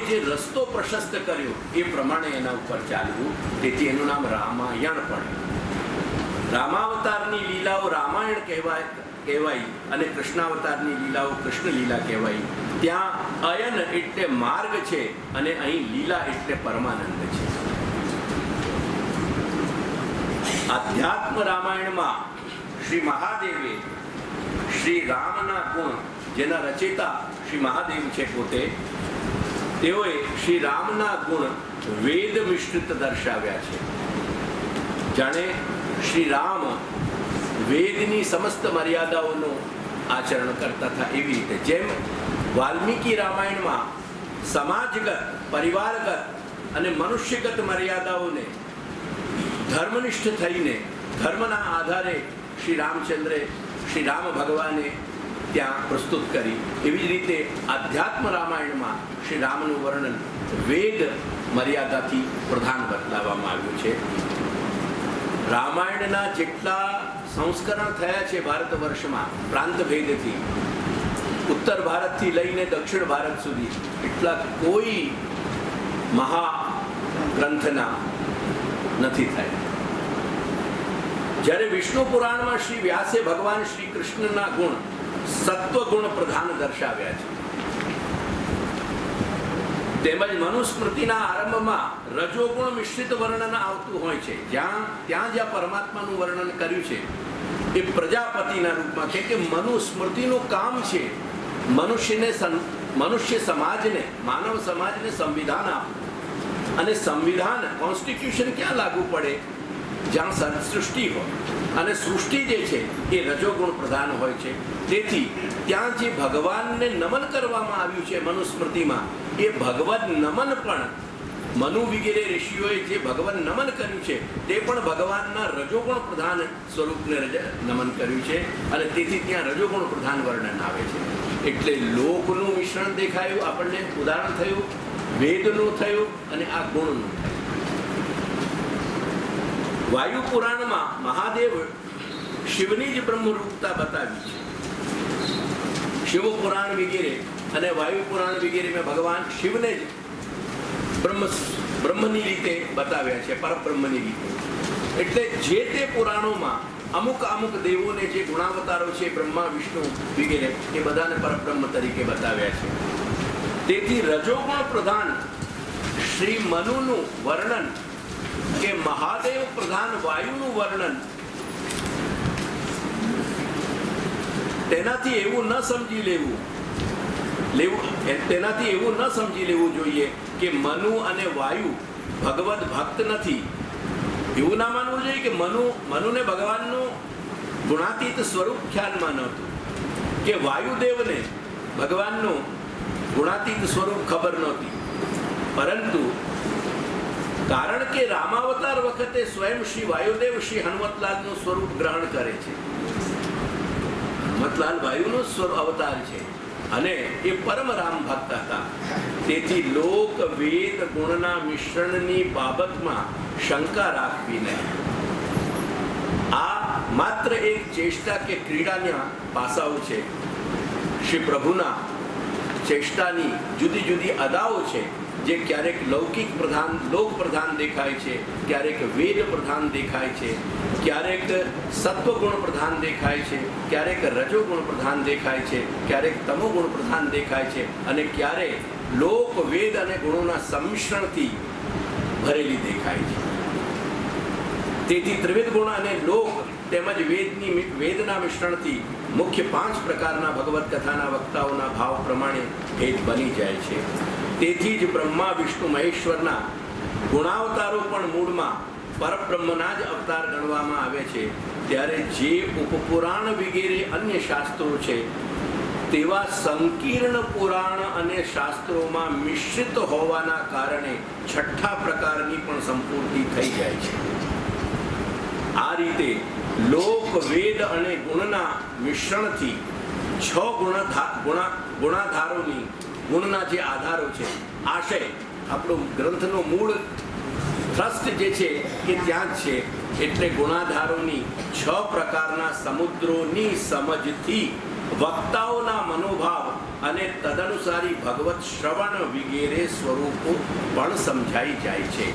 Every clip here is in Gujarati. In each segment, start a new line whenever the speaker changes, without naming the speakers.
જે રસ્તો પ્રશસ્ત કર્યો એ પ્રમાણે એના ઉપર ચાલવું, તેથી એનું નામ રામાયણ પડ્યું. રામાવતારની લીલાઓ રામાયણ કહેવાય અને કૃષ્ણાવતારની લીલાઓ કૃષ્ણ લીલા કહેવાય. ત્યાં અયન એટલે માર્ગ છે અને અહીં લીલા એટલે પરમાનંદ છે. આધ્યાત્મ રામાયણમાં શ્રી મહાદેવે શ્રી રામના ગુણ, જેના રચેતા શ્રી મહાદેવ છે પોતે, તેઓએ શ્રી રામના ગુણ વેદ મિશ્રિત દર્શાવ્યા છે. જાણે શ્રી રામ વેદની સમસ્ત મર્યાદાઓનું આચરણ કરતા હતા એવી રીતે, જેમ વાલ્મીકી રામાયણમાં સમાજગત, પરિવારગત અને મનુષ્યગત મર્યાદાઓને ધર્મનિષ્ઠ થઈને ધર્મના આધારે શ્રી રામચંદ્રે, શ્રી રામ ભગવાને ત્યાં પ્રસ્તુત કરી, એવી જ રીતે આધ્યાત્મ રામાયણમાં શ્રી રામનું વર્ણન વેદ મર્યાદાથી પ્રધાન બદલાવવામાં આવ્યું છે. રામાયણના જેટલા સંસ્કરણ થયા છે ભારત વર્ષમાં પ્રાંત ભેદથી, ઉત્તર ભારતથી લઈને દક્ષિણ ભારત સુધી, એટલા કોઈ મહાગ્રંથના નથી થયા. જ્યારે વિષ્ણુ પુરાણમાં શ્રી વ્યાસે ભગવાન શ્રી કૃષ્ણના ગુણ સત્વ ગુણ પ્રધાન દર્શાવ્યા છે, તેમજ મનુસ્મૃતિના આરંભમાં રજોગુણ મિશ્રિત વર્ણન આવતું હોય છે. જ્યાં પરમાત્માનું વર્ણન કર્યું છે એ પ્રજાપતિના રૂપમાં છે કે મનુસ્મૃતિનું કામ છે મનુષ્ય સમાજને, માનવ સમાજને સંવિધાન આપવું. અને સંવિધાન, કોન્સ્ટિટ્યુશન ક્યાં લાગુ પડે? જ્યાં સૃષ્ટિ હોય, અને સૃષ્ટિ જે છે એ રજોગુણ પ્રધાન હોય છે. તેથી ત્યાં જે ભગવાનને નમન કરવામાં આવ્યું છે મનુસ્મૃતિમાં, એ ભગવદ નમન પણ મનુ વગેરે ઋષિઓએ જે ભગવાન નમન કર્યું છે તે પણ ભગવાનના રજોગુણ પ્રધાન સ્વરૂપને નમન કર્યું છે, અને તેથી ત્યાં રજોગુણ પ્રધાન વર્ણન આવે છે. એટલે લોકનું મિશ્રણ દેખાયું, આપણને ઉદાહરણ થયું, વેદનું થયું અને આ ગુણનું થયું. વાયુ પુરાણમાં મહાદેવ શિવની જ બ્રહ્મરૂપતા બતાવી છે. શિવ પુરાણ વગેરે અને વાયુ પુરાણ વગેરેમાં ભગવાન શિવને જ બ્રહ્મની રીતે બતાવ્યા છે, પરબ્રહ્મની રીતે. એટલે જે તે પુરાણોમાં અમુક દેવોને જે ગુણાવતારો છે, બ્રહ્મા, વિષ્ણુ વગેરે, એ બધાને પરબ્રહ્મ તરીકે બતાવ્યા છે. તેથી રજોગુણ પ્રધાન શ્રી મનુનું વર્ણન કે મહાદેવ પ્રધાન વાયુનું વર્ણન, તેનાથી એવું ન સમજી લેવું જોઈએ કે મનુ અને વાયુ ભગવદ ભક્ત નથી. એવું ના માનવું જોઈએ કે મનુને ભગવાનનું ગુણાતીત સ્વરૂપ ખ્યાલમાં નહોતું, કે વાયુદેવને ભગવાનનું ગુણાતીત સ્વરૂપ ખબર નહોતી. પરંતુ કારણ કે રામાવતાર વખતે સ્વયં શ્રી વાયુદેવ શ્રી હનુમતલાલનું સ્વરૂપ ગ્રહણ કરે છે. હનુમતલાલ વાયુનો અવતાર છે અને એ પરમ રામ ભક્ત હતા. તેથી લોક વેદ ગુણના મિશ્રણની બાબતમાં શંકા રાખવી નહીં. આ માત્ર એક ચેષ્ટા કે ક્રીડાના પાસાઓ છે. શ્રી પ્રભુના ચેષ્ટાની જુદી જુદી અદાઓ છે, જે ક્યારેક લૌકિક પ્રધાન, લોક પ્રધાન દેખાય છે, ક્યારેક વેદ પ્રધાન દેખાય છે, ક્યારેક સત્વગુણ પ્રધાન દેખાય છે, ક્યારેક રજોગુણ પ્રધાન દેખાય છે, ક્યારેક તમોગુણ પ્રધાન દેખાય છે, અને ક્યારેક લોક, વેદ અને ગુણોના સંમિશ્રણથી ભરેલી દેખાય છે. તેથી ત્રિવિધ ગુણ અને લોક તેમજ વેદના મિશ્રણથી મુખ્ય 5 પ્રકારના ભગવત કથાના વક્તાઓના ભાવ પ્રમાણે ભેદ બની જાય છે. તેથી જ બ્રહ્મા, વિષ્ણુ, મહેશ્વરના ગુણાવતારો પણ મૂળમાં પરબ્રહ્મના જ અવતાર ગણવામાં આવે છે. ત્યારે જે ઉપપુરાણ વગેરે અન્ય શાસ્ત્રો છે તેવા સંકીર્ણ પુરાણ અને શાસ્ત્રોમાં મિશ્રિત હોવાના કારણે 6ઠ્ઠા પ્રકારની પણ સંપૂર્તિ થઈ જાય છે. આ રીતે લોક, વેદ અને ગુણના મિશ્રણથી 6 ગુણાધારોની, ગુણના જે આધારો છે, આશય, આપણો ગ્રંથનો મૂળ થ્રસ્ટ જે છે એ ત્યાં જ છે. એટલે ગુણાધારોની 6 પ્રકારના સમુદ્રોની સમજથી વક્તાઓના મનોભાવ અને તદનુસારી ભગવત શ્રવણ વગેરે સ્વરૂપો પણ સમજાઈ જાય છે.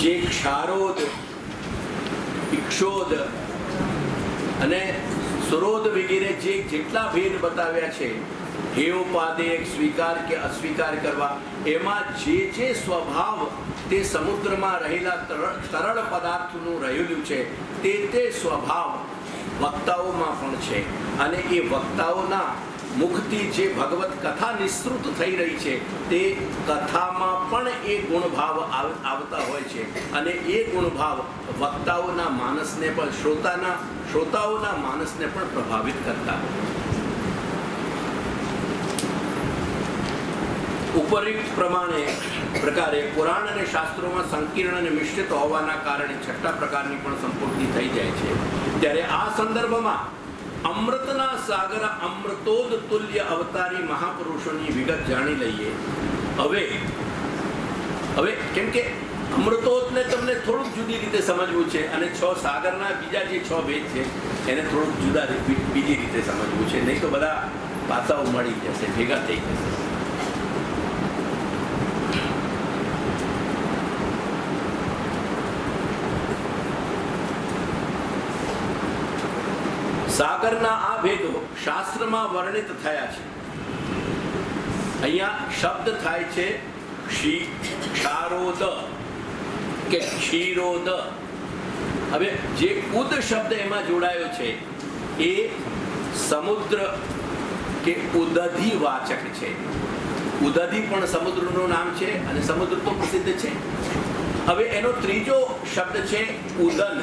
જે ક્ષારોદ, ઇક્ષોદ અને સુરોદ વગેરે જેટલા ભેદ બતાવ્યા છે, હેયોપાદેય સ્વીકાર કે અસ્વીકાર કરવા, એમાં જે સ્વભાવ તે સમુદ્રમાં રહેલા તરળ પદાર્થનું રહેલું છે તે સ્વભાવ વક્તાઓમાં પણ છે. અને એ વક્તાઓના મુખથી જે ભગવત કથા નિસૃત થઈ રહી છે તે કથામાં પણ એ ગુણભાવ આવતા હોય છે. અને એ ગુણભાવ વક્તાઓના માનસને પણ શ્રોતાઓના માનસને પણ પ્રભાવિત કરતા. ઉપરિક્ત પ્રકારે પુરાણ અને શાસ્ત્રોમાં સંકીર્ણ અને મિશ્રિત હોવાના કારણે છઠ્ઠા પ્રકારની પણ સંપૂર્તિ થઈ જાય છે. ત્યારે આ સંદર્ભમાં અમૃતના સાગર અમૃતોદ તુલ્ય અવતારી મહાપુરુષોની વિગત જાણી લઈએ. હવે કેમ કે અમૃતોદને તમને થોડુંક જુદી રીતે સમજવું છે અને 6 સાગરના બીજા જે 6 ભેદ છે એને થોડુંક બીજી રીતે સમજવું છે. નહીં તો બધા પાસાઓ મળી જશે, ભેગા થઈ જશે. સાગરના આ ભેદો શાસ્ત્રમાં વર્ણિત થયા છે. અહીંયા શબ્દ થાય છે ક્ષારોદ કે ક્ષીરોદ. હવે જે ઉદ શબ્દ એમાં જોડાયો છે એ સમુદ્ર કે ઉદધિ વાચક છે. ઉદધિ પણ સમુદ્રનું નામ છે અને સમુદ્ર તો પ્રસિદ્ધ છે. હવે એનો ત્રીજો શબ્દ છે ઉદન.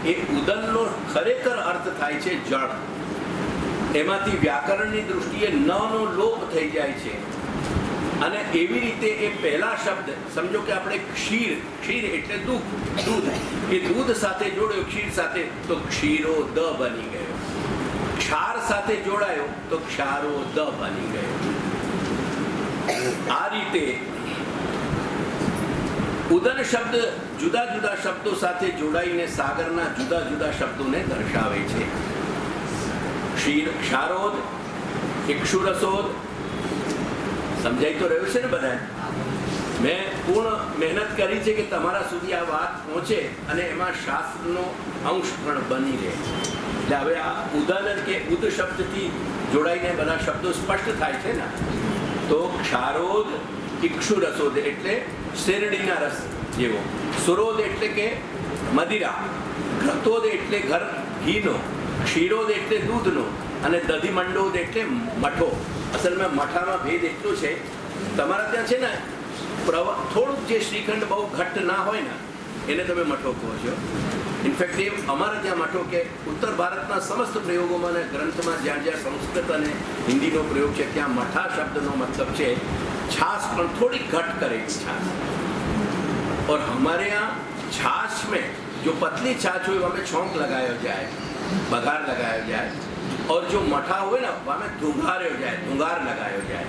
એ ઉદનનો ખરેખર અર્થ થાય છે જળ. એમાંથી વ્યાકરણની દૃષ્ટિએ નનો લોપ થઈ જાય છે. અને એવી રીતે એ પહેલા શબ્દ સમજો કે આપણે ક્ષીર એટલે દૂધ, એ દૂધ સાથે જોડ્યો ક્ષીર સાથે તો ક્ષીરો દ બની ગયો. ક્ષાર સાથે જોડાયો તો ક્ષારો દ બની ગયો. આ રીતે ઉદન શબ્દ જુદા જુદા શબ્દો સાથે જોડાઈને સાગરના જુદા જુદા શબ્દોને દર્શાવે છે. ક્ષારોદ, ઇક્ષુરસોદ. સમજાઈ તો રહ્યું છે ને બધા? મેં પૂર્ણ મહેનત કરી છે કે તમારા સુધી આ વાત પહોંચે અને એમાં શાસ્ત્રનો અંશ પણ બની રહે. એટલે હવે આ ઉદન કે ઉદ શબ્દથી જોડાઈને બધા શબ્દો સ્પષ્ટ થાય છે ને. તો ક્ષારોદ, ઇક્ષુરસોદ એટલે શેરડીના રસ જેવો, સુરોદ એટલે કે મદિરા, ઘૃતોદ એટલે ઘીનો, ક્ષીરોદ એટલે દૂધનો અને દધિમંડોદ એટલે મઠો. અસલમાં મઠામાં ભેદ એટલો છે, તમારા ત્યાં છે ને થોડુંક જે શ્રીખંડ બહુ ઘટ્ટ ના હોય ને એને તમે મઠો કહો છો. ઇનફેક્ટ એ અમારા ત્યાં મઠો કે ઉત્તર ભારતના સમસ્ત પ્રયોગોમાં અને ગ્રંથમાં જ્યાં સંસ્કૃત અને હિન્દીનો પ્રયોગ છે ત્યાં મઠા શબ્દનો મતલબ છે छाछ पर थोड़ी घट करेगी छाछ. और हमारे यहाँ छाछ में जो पतली छाछ हुई वहाँ में छोंक लगाया जाए, बघार लगाया जाए, और जो मठा हुए ना वहाँ में धुंगार लगाया जाए.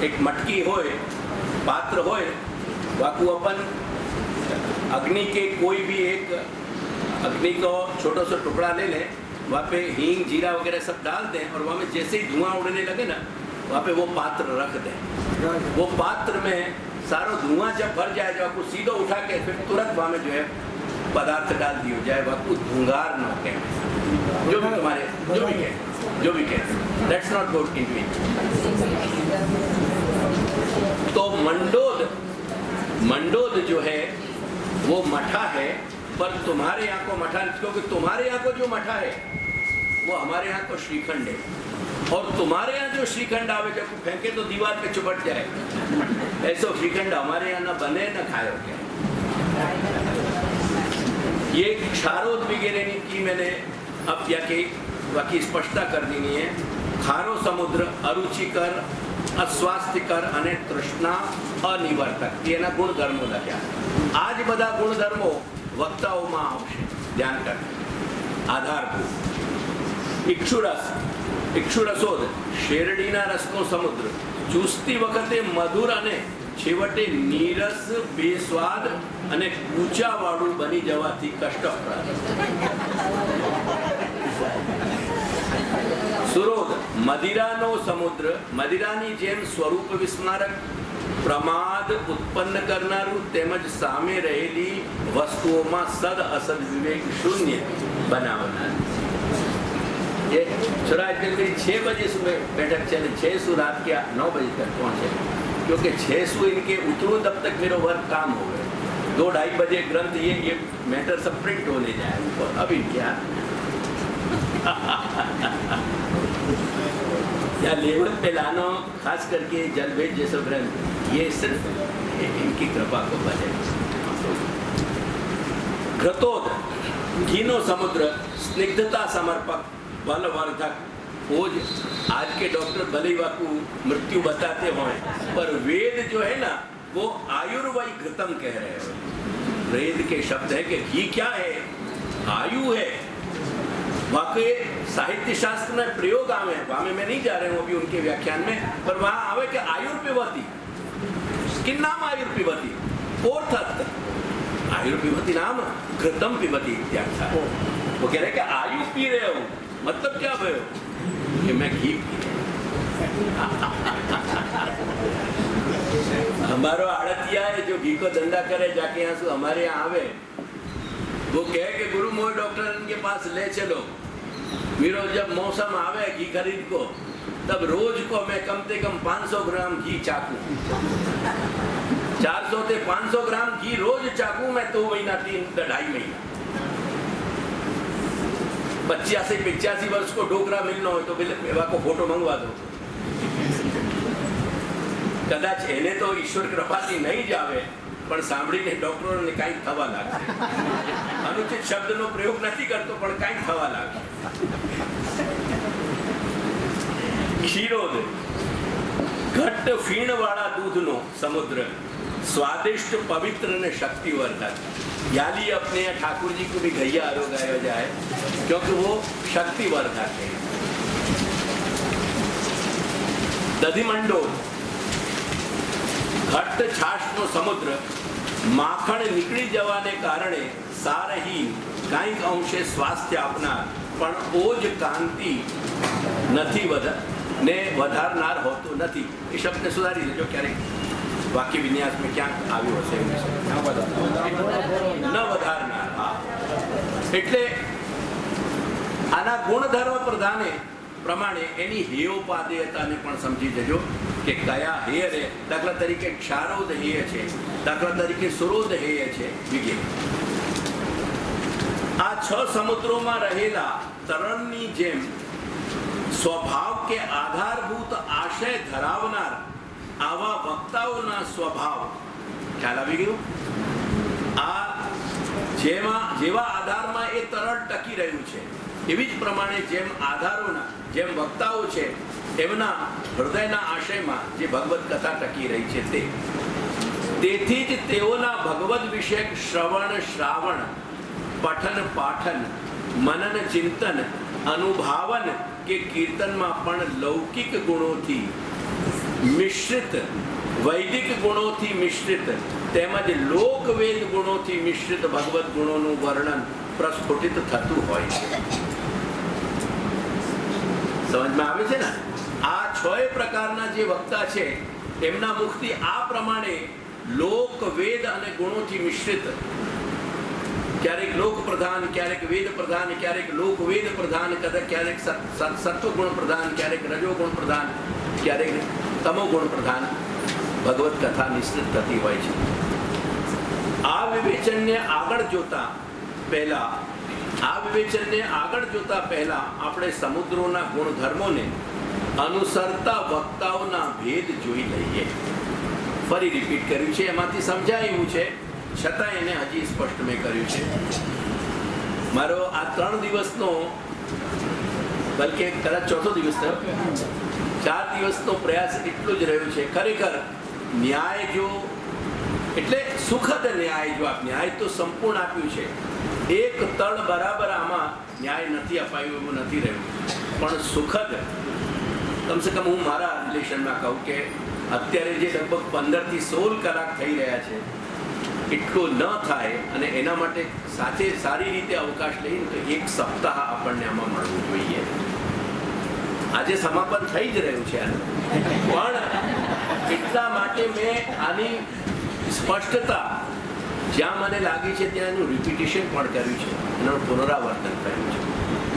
एक मटकी होए, पात्र होए, वाकू अपन अग्नि के कोई भी एक अग्नि को छोटा सा टुकड़ा ले लें, वहाँ पे हींग जीरा वगैरह सब डाल दें और वहाँ में जैसे ही धुआं उड़ने लगे ना वहाँ पे वो पात्र रख दें. वो पात्र में सारा धुआं जब भर जाए जो आपको सीधो उठा के फिर तुरंत वहाँ में जो है पदार्थ डाल दिया जाए, आपको धुंगार न कहें. जो भी तुम्हारे जो भी कहें let's not go into it. तो मंडोद जो है वो मठा है, पर तुम्हारे यहाँ को मठा, क्योंकि तुम्हारे यहाँ को जो मठा है वो हमारे यहाँ को श्रीखंड है. और तुम्हारे यहाँ जो श्रीखंड आवे जब फेंके तो दीवार पे चिपट जाए, ऐसा श्रीखंड हमारे यहाँ न बने न खाए. क्या ये क्षारोद वगैरह की मैंने अब या के बाकी स्पष्टता कर देनी है. खारो समुद्र अरुचिकर, अस्वास्थ्यकर અને તૃષ્ણા અનિવર્તક એના ગુણધર્મો લખ્યા. આ જ બધા ગુણધર્મો વક્તાઓમાં આવશે, ધ્યાન કર. આધારભૂત ઇક્ષુરસોદ શેરડીના રસનો સમુદ્ર, ચૂસતી વખતે મધુર અને છેવટે નીરસ, બેસ્વાદ અને કૂચાવાળું બની જવાથી કષ્ટપ્રદ. સુરોધ મદિરાનો સમુદ્ર, મદિરાની જેમ સ્વરૂપ વિસ્મારક, પ્રમાદ ઉત્પન્ન કરનારું તેમજ સામે રહેલી વસ્તુઓમાં સદ અસદ વિવેક શૂન્ય બનાવનાર। ये स्वराज के 6 बजे सुबह बैठक चले, 6 से रात के 9 बजे तक पहुंचे, क्योंकि 6 से इनके उतरूँ तब तक मेरा वर्क काम हो गए। 2-2:30 बजे ग्रंथ ये मैटर सब प्रिंट होने जाए ऊपर। अभी क्या या लेवल पे लानो, खास करके जल भेद जैसे ग्रंथ, ये सिर्फ इनकी कृपा को बने। घृतोद घीनो समुद्र, स्निग्धता समर्पक, बलवर्धक। वो आज के डॉक्टर भले वाकू मृत्यु बताते हो, पर वेद जो है ना वो आयुर्वय घृतम कह रहे हैं। वेद के शब्द है कि घी क्या है? आयु है। वाकई साहित्य शास्त्र में प्रयोग आवे, वहां मैं नहीं जा रहे हूँ अभी उनके व्याख्यान में, पर वहां आवे कि आयुर्पिबती, किन नाम आयुर्पिबती? ओर्थत आयुर्पिबती नाम घृतम पिबती इत्याख्या। वो कह रहे कि आयु पी रहे हो, मतलब क्या भयो कि मैं घी पी रहा। हमारो आड़तिया है जो घी को धंधा करे, जाके यहाँ से हमारे यहाँ आवे, वो कहे कि गुरु मोह डॉक्टर के पास ले चलो। मेरा जब मौसम आवे घी खरीद को, तब रोज को मैं कम से कम 500 ग्राम घी चाकू, 400 से 500 ग्राम घी रोज चाकू मैं 2 महीना 3-2.5 महीना। 85 वर्ष को डोकरा मिलना हो तो को फोटो मंगवा दो। कदाच એને તો ઈશ્વર કૃપાથી નહીં જ આવે, પણ સાંભળીને ડોક્ટરોને કાંઈક થવા લાગે। અનુચિત શબ્દનો પ્રયોગ નથી કરતો, પણ કાંઈક થવા લાગે। ક્ષીરોદ ઘટ્ટ ફીણવાળા દૂધનો સમુદ્ર, स्वादिष्ट पवित्र ने शक्तिवर्धक। याली अपने ठाकुर जी को भी गैया आरोगाया जाए, क्योंकि वो शक्तिवर्धक है। दधिमंडो घट्ट छाशनो समुद्र, माखण निकली जवाने कारणे सारहीन, कांईक अंशे स्वास्थ्य આપનાર, પણ ઓજ કાંતિ નથી ને વધારનાર હોતું નથી। એ શબ્દને સુધારી દેજો ક્યારેક वाक्य विन्यास में क्या આવ્યું હશે ન વધારનાર। હા, એટલે આના ગુણધર્મ પ્રધાને પ્રમાણે એની હેયોપાદેયતાને પણ સમજી જજો કે કયા હેય રે। દાખલા તરીકે ક્ષારોદ હેય છે, દાખલા તરીકે સુરોદ હેય છે વગેરે। આ 6 સમુદ્રોમાં રહેલા તરણની જેમ સ્વભાવ કે આધારભૂત આશય ધરાવનાર આવા વક્તાઓના સ્વભાવ, ખ્યાલ આવી ગયો? આ જેવા આધારમાં એ તરળ ટકી રહ્યું છે, એવી જ પ્રમાણે જેમ આધારોના, જેમ વક્તાઓ છે એમના હૃદયના આશયમાં જે ભગવત કથા ટકી રહી છે તેથી જ તેઓના ભગવદ વિષયક શ્રવણ શ્રાવણ, પઠન પાઠન, મનન ચિંતન, અનુભાવન કે કીર્તનમાં પણ લૌકિક ગુણોથી મિશ્રિત, વૈદિક ગુણોથી મિશ્રિત તેમજ લોકવેદ ગુણોથી મિશ્રિત ભગવત ગુણોનું વર્ણન પ્રસ્ફુટિત થતું હોય છે। સમજમાં આવે છે ને? આ 6 પ્રકારના જે વક્તા છે એમના મુખથી આ પ્રમાણે લોક વેદ અને ગુણોથી મિશ્રિત, ક્યારેક લોક પ્રધાન, ક્યારેક વેદ પ્રધાન, ક્યારેક લોક વેદ પ્રધાન, ક્યારેક સત્વ ગુણ પ્રધાન, ક્યારેક રજો ગુણ પ્રધાન, ક્યારેક તમો ગુણ પ્રધાન ભગવત કથા નિશ્ચિત થતી હોય છે। આ વિવેચનને આગળ જોતા પહેલા આપણે સમુદ્રોના ગુણધર્મોને અનુસરતા વક્તાઓના ભેદ જોઈ લઈએ। ફરી રિપીટ કર્યું છે, એમાંથી સમજાયું છે, છતાં એને હજી સ્પષ્ટ મેં કર્યું છે। મારો આ 3 દિવસનો, બલકે કદાચ 4થો દિવસ થયો, 4 દિવસનો પ્રયાસ એટલો જ રહ્યો છે। ખરેખર ન્યાય જો એટલે સુખદ ન્યાય, જો આપ ન્યાય તો સંપૂર્ણ આપ્યું છે, એક તળ બરાબર આમાં ન્યાય નથી અપાયું એવું નથી રહ્યું, પણ સુખદ કમસે કમ હું મારા રિલેશનમાં કહું કે અત્યારે જે લગભગ 15 થી 16 કલાક થઈ રહ્યા છે એટલું ન થાય, અને એના માટે સાથે સારી રીતે અવકાશ લઈને તો 1 સપ્તાહ આપણને આમાં મળવું જોઈએ। આજે સમાપન થઈ જ રહ્યું છે પણ એટલા માટે મેં આની સ્પષ્ટતા જ્યાં મને લાગી છે ત્યાં એનું રિપીટેશન પણ કર્યું છે, એનું પુનરાવર્તન કર્યું છે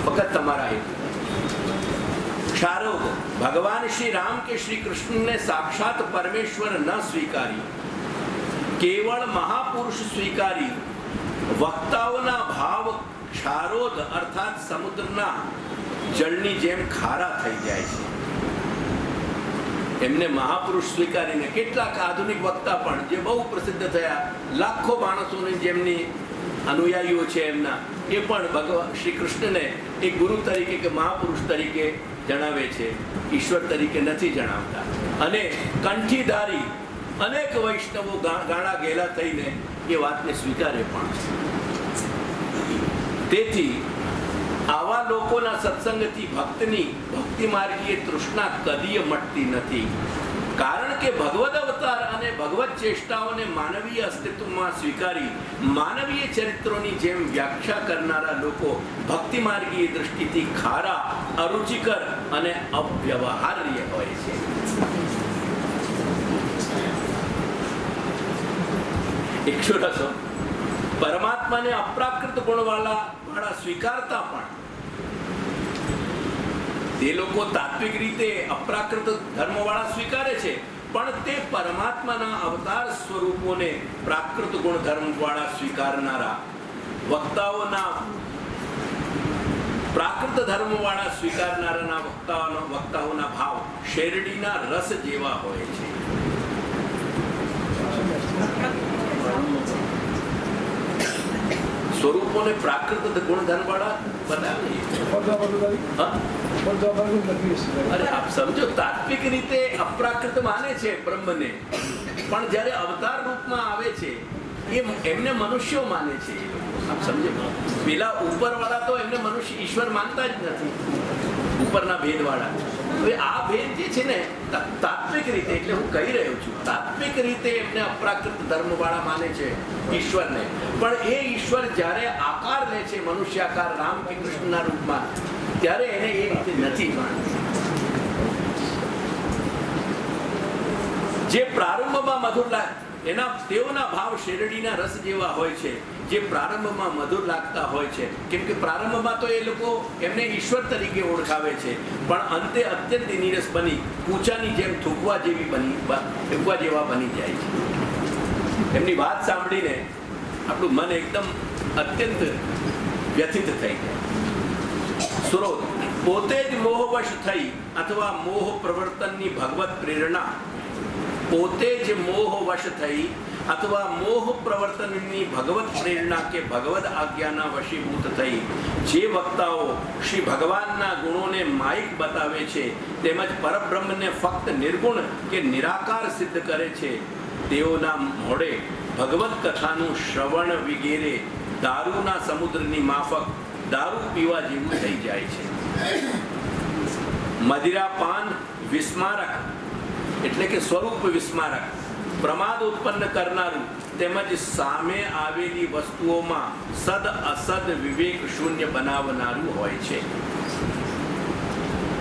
ફક્ત તમારા હેતુ. ક્ષારોદ ભગવાન શ્રી રામ કે શ્રી કૃષ્ણને સાક્ષાત પરમેશ્વર ન સ્વીકારી, કેવળ મહાપુરુષ સ્વીકારી વક્તાઓના ભાવ ક્ષારોદ અર્થાત સમુદ્રના જળની જેમ ખારા થઈ જાય છે. એમને મહાપુરુષ સ્વીકારીને કેટલાક આધુનિક વક્તા પણ જે બહુ પ્રસિદ્ધ થયા, લાખો માણસોની જેમની અનુયાયીઓ છે એમના, એ પણ ભગવાન શ્રી કૃષ્ણને એક ગુરુ તરીકે કે મહાપુરુષ તરીકે જણાવે છે, ઈશ્વર તરીકે નથી જણાવતા. અને કંઠીધારી અનેક વૈષ્ણવો ગાણા ગેલા થઈને એ વાતને સ્વીકારે પણ છે. તેથી આવા લોકોના સત્સંગથી ભક્તની ભક્તિ માર્ગીય તૃષ્ણા કદીય મટતી નથી. કારણ કે ભગવદ અવતાર અને ભગવત ચેષ્ટાઓને માનવીય અસ્તિત્વમાં સ્વીકારી માનવીય ચરિત્રોની જેમ વ્યાખ્યા કરનારા લોકો ભક્તિ માર્ગીય દૃષ્ટિથી ખારા, અરુચિકર અને અવ્યવહાર્ય હોય છે. ઇક્ષુરસો પરમાત્માને અપ્રાકૃત ગુણવાળા સ્વીકારતા પણ તે લોકો તાત્વિક રીતે અપ્રાકૃત ધર્મવાળા સ્વીકારે છે, પણ તે પરમાત્માના અવતાર સ્વરૂપોને પ્રાકૃત ગુણધર્મવાળા સ્વીકારનારા વક્તાઓના પ્રાકૃત ધર્મવાળા સ્વીકારનારાના વક્તાઓના ભાવ શેરડીના રસ જેવા હોય છે. સ્વરૂપોને પ્રાકૃત ગુણધર્મવાળા બનાવીએ. અરે આપ સમજો, તાત્વિક રીતે અપ્રાકૃત માને છે બ્રહ્મને, પણ જ્યારે અવતાર રૂપમાં આવે છે એમને મનુષ્યો માને છે. આપ સમજો, પેલા ઉપરવાળા તો એમને મનુષ્ય ઈશ્વર માનતા જ નથી, ઉપરના ભેદવાળા. હવે આ ભેદ જે છે ને તાત્વિક રીતે, એટલે હું કહી રહ્યો છું, તાત્વિક રીતે એમને અપ્રાકૃત ધર્મવાળા માને છે ઈશ્વરને, પણ એ ઈશ્વર જ્યારે આકાર લે છે મનુષ્યાકાર રામ કે કૃષ્ણના રૂપમાં, ત્યારે એને એ રીતે નથી માનતા. જે પ્રારંભમાં મધુર તેઓના ભાવ શેરડીના રસ જેવા હોય છે, જે પ્રારંભમાં મધુર લાગતા હોય છે, કેમ કે પ્રારંભમાં તો એ લોકો એમને ઈશ્વર તરીકે ઓળખાવે છે, પણ અંતે અત્યંત નીરસ બની કૂચાની જેમ થૂકવા જેવા બની જાય છે. એમની વાત સાંભળીને આપણું મન એકદમ અત્યંત વ્યથિત થઈ જાય. સુરોત પોતે જ મોહવશ થઈ અથવા મોહ પ્રવર્તનની ભગવત પ્રેરણા, પોતે જ મોહવશ થઈ અથવા મોહ પ્રવર્તનની ભગવત પ્રેરણા કે ભગવદ આજ્ઞાના વશીભૂત થઈ જે વક્તાઓ શ્રી ભગવાનના ગુણોને માયિક બતાવે છે તેમજ પરબ્રહ્મને ફક્ત નિર્ગુણ કે નિરાકાર સિદ્ધ કરે છે, તેઓના મોઢે ભગવત કથાનું શ્રવણ વિગેરે દારૂના સમુદ્રની માફક દારૂ પીવા જેવું થઈ જાય છે. મદિરાપાન વિસ્મારક એટલે કે સ્વરૂપ વિસ્મારક, પ્રમાદ ઉત્પન્ન કરનારું તેમજ સામે આવેલી વસ્તુઓમાં સદ અસદ વિવેક શૂન્ય બનાવનારું હોય છે.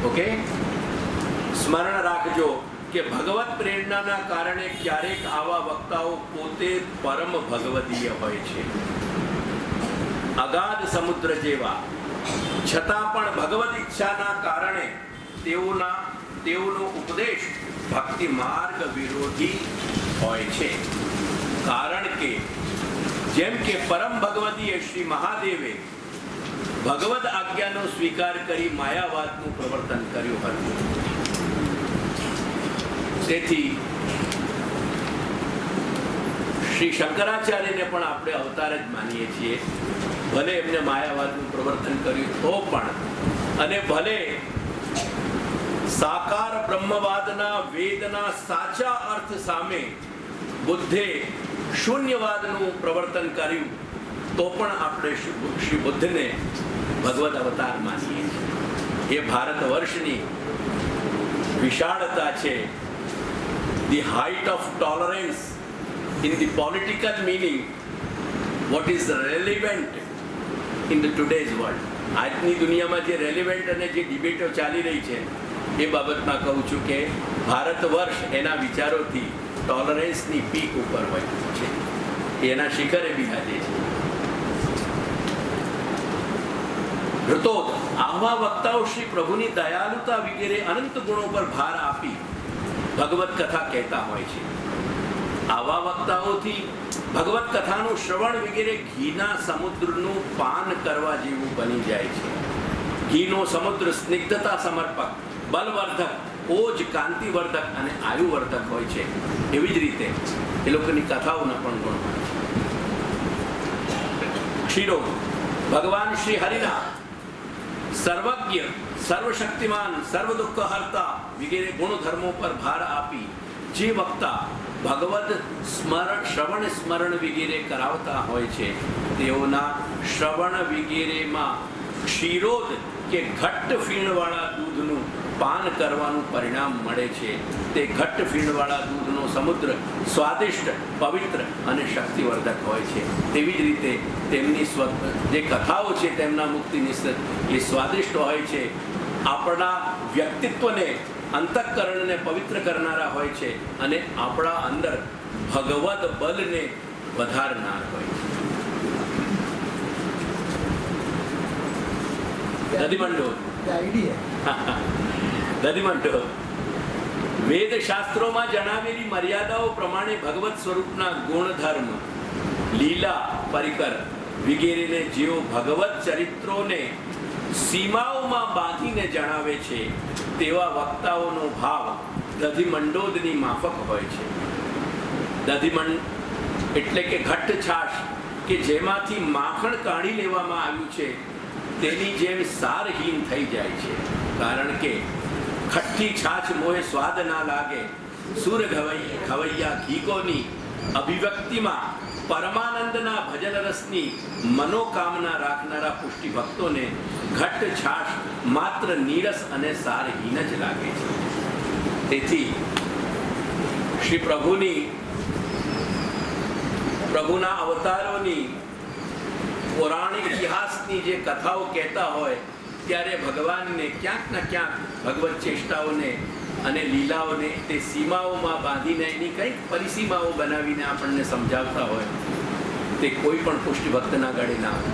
ઓકે, સ્મરણ રાખજો કે ભગવત પ્રેરણાના કારણે ક્યારેક આવા વક્તાઓ પોતે પરમ ભગવદીય હોય છે, અગાધ સમુદ્ર જેવા, છતાં પણ ભગવદ ઈચ્છાના કારણે તેઓનો ઉપદેશ ભક્તિ માર્ગ વિરોધી હોય છે. કારણ કે જેમ કે પરમ ભગવદીય શ્રી મહાદેવે ભગવદ આજ્ઞાનો સ્વીકાર કરી માયાવાદનું પ્રવર્તન કર્યું હતું. તેથી શ્રી શંકરાચાર્યને પણ આપણે અવતાર જ માનીએ છીએ, ભલે એમને માયાવાદનું પ્રવર્તન કર્યું તો પણ, અને ભલે સાકાર બ્રહ્મવાદના વેદના સાચા અર્થ સામે બુદ્ધે શૂન્યવાદનું પ્રવર્તન કર્યું તો પણ આપણે શ્રી બુદ્ધને ભગવદ અવતાર માનીએ છીએ. એ ભારત વર્ષની વિશાળતા છે. The height of tolerance in the political meaning, what is relevant in the today's world. આજની દુનિયામાં જે રેલિવેન્ટ અને જે ડિબેટો ચાલી રહી છે એ બાબતમાં કહું છું કે ભારત વર્ષ એના વિચારોથી ટોલરન્સની પીક ઉપર હોય છે, એના શિખરે બિરાજે છે. ઋતોદ આવા વક્તાઓ શ્રી પ્રભુની દયાલુતા વગેરે અનંત ગુણો પર ભાર આપી ભગવત કથા કહેતા હોય છે. આવા વક્તાઓથી ભગવત કથાનું શ્રવણ વગેરે ઘીના સમુદ્રનું પાન કરવા જેવું બની જાય છે. ઘીનો સમુદ્ર સ્નિગ્ધતા સમર્પક, બલવર્ધક, ઓજ, કાંતિવર્ધક અને આયુવર્ધક હોય છે. એવી જ રીતે એ લોકોની કથાઓના પણ ગુણ હોય છે. ક્ષીરો ભગવાન શ્રી હરિના સર્વજ્ઞ, સર્વશક્તિમાન, સર્વ દુઃખ હર્તા વગેરે ગુણધર્મો પર ભાર આપી જે વક્તા ભગવદ શ્રવણ સ્મરણ વગેરે કરાવતા હોય છે તેઓના શ્રવણ વગેરેમાં ક્ષીરોદ કે ઘટ્ટ ફીણવાળા દૂધનું પાન કરવાનું પરિણામ મળે છે. તે ઘટ્ટ ફીણવાળા દૂધનો સમુદ્ર સ્વાદિષ્ટ, પવિત્ર અને શક્તિવર્ધક હોય છે. તેવી જ રીતે તેમની જે કથાઓ છે તેમના મુક્તિ નિશ્ચિત એ સ્વાદિષ્ટ હોય છે. આપણા વ્યક્તિત્વને, અંતઃકરણને પવિત્ર કરનારા હોય છે અને આપણા અંદર ભગવદ બલને વધારનાર હોય છે. દધિમંડો વેદ શાસ્ત્રોમાં જણાવેલી મર્યાદાઓ પ્રમાણે ભગવત સ્વરૂપના ગુણધર્મ, લીલા, પરિકર વગેરેને જેઓ ભગવત ચરિત્રોને સીમાઓમાં બાંધીને જણાવે છે તેવા વક્તાઓનો ભાવ દધિમંડોદની માફક હોય છે. દધિમંડ એટલે કે ઘટ્ટ છાશ કે જેમાંથી માખણ કાઢી લેવામાં આવ્યું છે તેની જેમ સારહીન થઈ જાય છે. કારણ કે ખટ્ટી છાછ મોહે સ્વાદ ના લાગે. સુર ખવૈયા ઘીકોની અભિવ્યક્તિમાં પરમાનંદના ભજન રસની મનોકામના રાખનારા પુષ્ટિ ભક્તોને ઘટ્ટ છાશ માત્ર નીરસ અને સારહીન જ લાગે છે. તેથી શ્રી પ્રભુના અવતારોની પૌરાણિક ઇતિહાસની જે કથાઓ કહેતા હોય ત્યારે ભગવાનને ક્યાંક ને ક્યાંક ભગવત ચેષ્ટાઓને અને લીલાઓને તે સીમાઓમાં બાંધીને એની કંઈક પરિસીમાઓ બનાવીને આપણને સમજાવતા હોય તે કોઈ પણ પુષ્ટિ ભક્તના ગળે ના હોય.